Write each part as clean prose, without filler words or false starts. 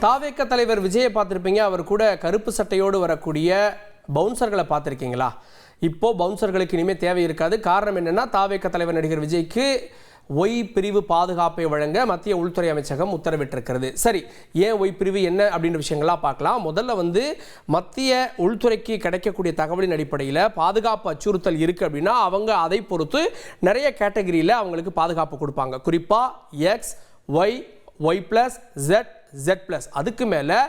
தாவேக தலைவர் விஜயை பார்த்துருப்பீங்க. அவர் கூட கருப்பு சட்டையோடு வரக்கூடிய பவுன்சர்களை பார்த்துருக்கீங்களா? இப்போ பவுன்சர்களுக்கு இனிமேல் தேவை இருக்காது. காரணம் என்னன்னா, தாவேக தலைவர் நடிகர் விஜய்க்கு ஒய் பிரிவு பாதுகாப்பை வழங்க மத்திய உள்துறை அமைச்சகம் உத்தரவிட்டிருக்கிறது. சரி, ஏன் ஒய் பிரிவு என்ன அப்படின்ற விஷயங்கள்லாம் பார்க்கலாம். முதல்ல மத்திய உள்துறைக்கு கிடைக்கக்கூடிய தகவலின் அடிப்படையில் பாதுகாப்பு அச்சுறுத்தல் இருக்குது அப்படின்னா அவங்க அதை பொறுத்து நிறைய கேட்டகரியில் அவங்களுக்கு பாதுகாப்பு கொடுப்பாங்க. குறிப்பாக X, Y, Y plus, Z, Z plus, அதுக்கு மேலே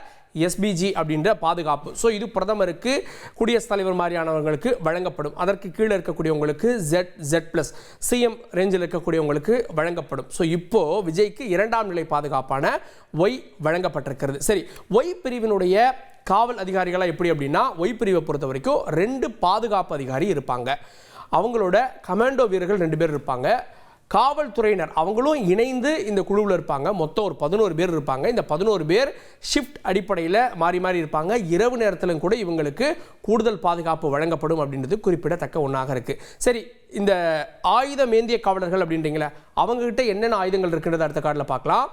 எஸ்பிஜி அப்படின்ற பாதுகாப்பு. ஸோ இது பிரதமருக்கு, குடியரசுத் தலைவர் மாதிரியானவர்களுக்கு வழங்கப்படும். அதற்கு கீழே இருக்கக்கூடியவங்களுக்கு ஜெட், ஜெட் ப்ளஸ், சிஎம் ரேஞ்சில் இருக்கக்கூடியவங்களுக்கு வழங்கப்படும். ஸோ இப்போது விஜய்க்கு 2ஆம் நிலை பாதுகாப்பான ஒய் வழங்கப்பட்டிருக்கிறது. சரி, ஒய் பிரிவினுடைய காவல் அதிகாரிகளாக எப்படி அப்படின்னா, ஒய் பிரிவை பொறுத்த வரைக்கும் 2 பாதுகாப்பு அதிகாரி இருப்பாங்க. அவங்களோட கமாண்டோ வீரர்கள் 2 பேர் இருப்பாங்க. காவல்துறையினர் அவங்களும் இணைந்து இந்த குழுவில் இருப்பாங்க. மொத்தம் ஒரு 11 பேர் இருப்பாங்க. இந்த 11 பேர் ஷிஃப்ட் அடிப்படையில் மாறி மாறி இருப்பாங்க. இரவு நேரத்திலும் கூட இவங்களுக்கு கூடுதல் பாதுகாப்பு வழங்கப்படும் அப்படின்றது குறிப்பிடத்தக்க ஒன்றாக இருக்குது. சரி, இந்த ஆயுதம் ஏந்திய காவலர்கள் அப்படின்றீங்களே, அவங்ககிட்ட என்னென்ன ஆயுதங்கள் இருக்குன்றதை அடுத்த கார்டில் பார்க்கலாம்.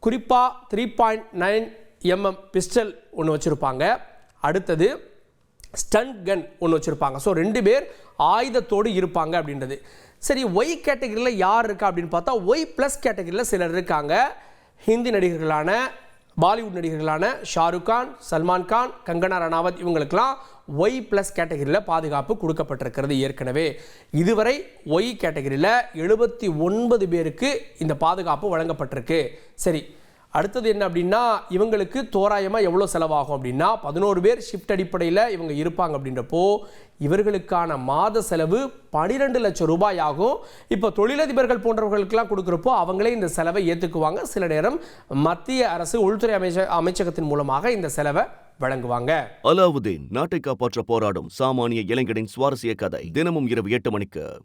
குறிப்பாக 3.9 mm பிஸ்டல் ஒன்று வச்சுருப்பாங்க. அடுத்தது ஸ்டண்ட் கன் ஒன்று வச்சுருப்பாங்க. ஸோ 2 பேர் ஆயுதத்தோடு இருப்பாங்க அப்படின்றது. சரி, ஒய் கேட்டகரியில் யார் இருக்கா அப்படின்னு பார்த்தா, ஒய் ப்ளஸ் கேட்டகரியில் சிலர் இருக்காங்க. ஹிந்தி நடிகர்களான, பாலிவுட் நடிகர்களான ஷாருக் கான், சல்மான் கான், கங்கனா ரணாவத், இவங்களுக்கெல்லாம் ஒய் ப்ளஸ் கேட்டகரியில் பாதுகாப்பு கொடுக்கப்பட்டிருக்கிறது. ஏற்கனவே இதுவரை ஒய் கேட்டகரியில் 79 பேருக்கு இந்த பாதுகாப்பு வழங்கப்பட்டிருக்கு. சரி, அடுத்தது என்ன அப்படின்னா, இவங்களுக்கு தோராயமாக எவ்வளோ செலவாகும் அப்படின்னா, 11 பேர் ஷிஃப்ட் அடிப்படையில் இவங்க இருப்பாங்க. அப்படின்றப்போ இவர்களுக்கான மாத செலவு 12 லட்சம் ரூபாய் ஆகும். இப்போ தொழிலதிபர்கள் போன்றவர்களுக்கெல்லாம் கொடுக்குறப்போ அவங்களே இந்த செலவை ஏற்றுக்குவாங்க. சில நேரம் மத்திய அரசு உள்துறை அமைச்சகத்தின் மூலமாக இந்த செலவை வழங்குவாங்க. அலாவுதீன், நாட்டை காப்பாற்ற போராடும் சாமானிய இளைஞனின் சுவாரஸ்ய கதை. தினமும் இரவு 8 மணிக்கு.